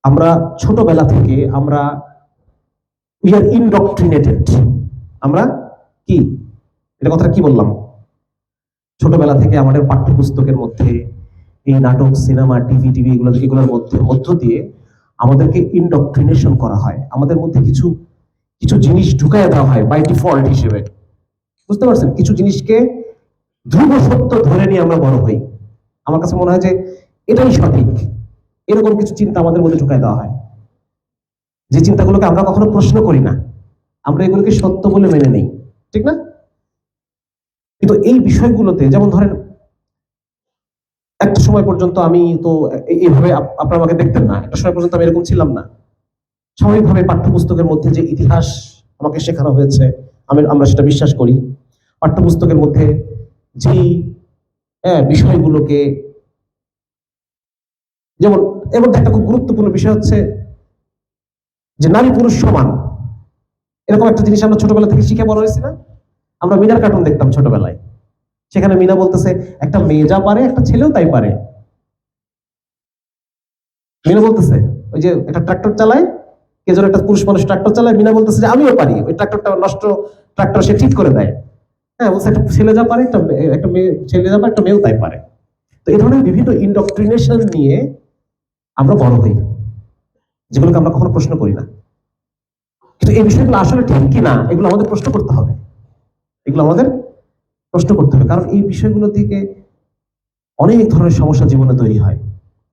আমরা ছোটবেলা থেকে আমরা উই আর ইনডক্ট্রিনেটেড। আমরা কি, এটা কথাটা কি বললাম? ছোটবেলা থেকে আমাদের পাঠ্যপুস্তকের মধ্যে এই নাটক, সিনেমা, টিভি এগুলোর মধ্য দিয়ে আমাদেরকে ইনডক্ট্রিনেশন করা হয়। আমাদের মধ্যে কিছু কিছু জিনিস ঢুকাইয়া দেওয়া হয় বাই ডিফল্ট হিসেবে। বুঝতে পারছেন? কিছু জিনিসকে ধ্রুব সত্য ধরে নিয়ে আমরা বড় হই। আমার কাছে মনে হয় যে এটাই সঠিক, এরকম কিছু চিন্তা আমাদের মধ্যে ঢুকাই দেওয়া হয়, যে চিন্তাগুলোকে আমরা কখনো প্রশ্ন করি না, আমরা এগুলোকে সত্য বলে মেনে নেই, ঠিক না? কিন্তু এই বিষয়গুলোতে, যেমন ধরেন একটা সময় পর্যন্ত আমি তো এইভাবে আপনারা আমাকে দেখতেন না, একটা সময় পর্যন্ত আমি এরকম ছিলাম না। স্বাভাবিকভাবে পাঠ্যপুস্তকের মধ্যে যে ইতিহাস আমাকে শেখানো হয়েছে, আমরা সেটা বিশ্বাস করি। পাঠ্যপুস্তকের মধ্যে যেই বিষয়গুলোকে, যেমন এর মধ্যে একটা খুব গুরুত্বপূর্ণ বিষয় হচ্ছে যে নারী পুরুষ সমান, এরকম একটা জিনিস আমরা ছোটবেলা থেকে শিখে বড় হয়েছি না? আমরা মিনার কার্টুন দেখতাম ছোটবেলায়, সেখানে মিনা বলতেছে একটা মেয়ে যা পারে একটা ছেলেও তাই পারে। মিনা বলতেছে ওই যে একটা ট্রাক্টর চালায়, কে যেন একটা পুরুষ মানুষ ট্রাক্টর চালায়, মিনা বলতেছে যে আমিও পারি, ওই ট্রাক্টরটা নষ্ট ট্রাক্টর সে ঠিক করে দেয়। হ্যাঁ, বলছে একটা ছেলে যা পারে একটা মেয়ে, ছেলে যা পারে একটা মেয়েও তাই পারে। তো এই ধরনের বিভিন্ন ইনডক্ট্রিনেশন নিয়ে আমরা বড় হই, যেগুলোকে আমরা কখনো প্রশ্ন করি না। কিন্তু এই বিষয়গুলো আসলে ঠিক কিনা এগুলো আমাদের প্রশ্ন করতে হবে, এগুলো আমাদের প্রশ্ন করতে হবে, কারণ এই বিষয়গুলো থেকে অনেক ধরনের সমস্যা জীবনে তৈরি হয়।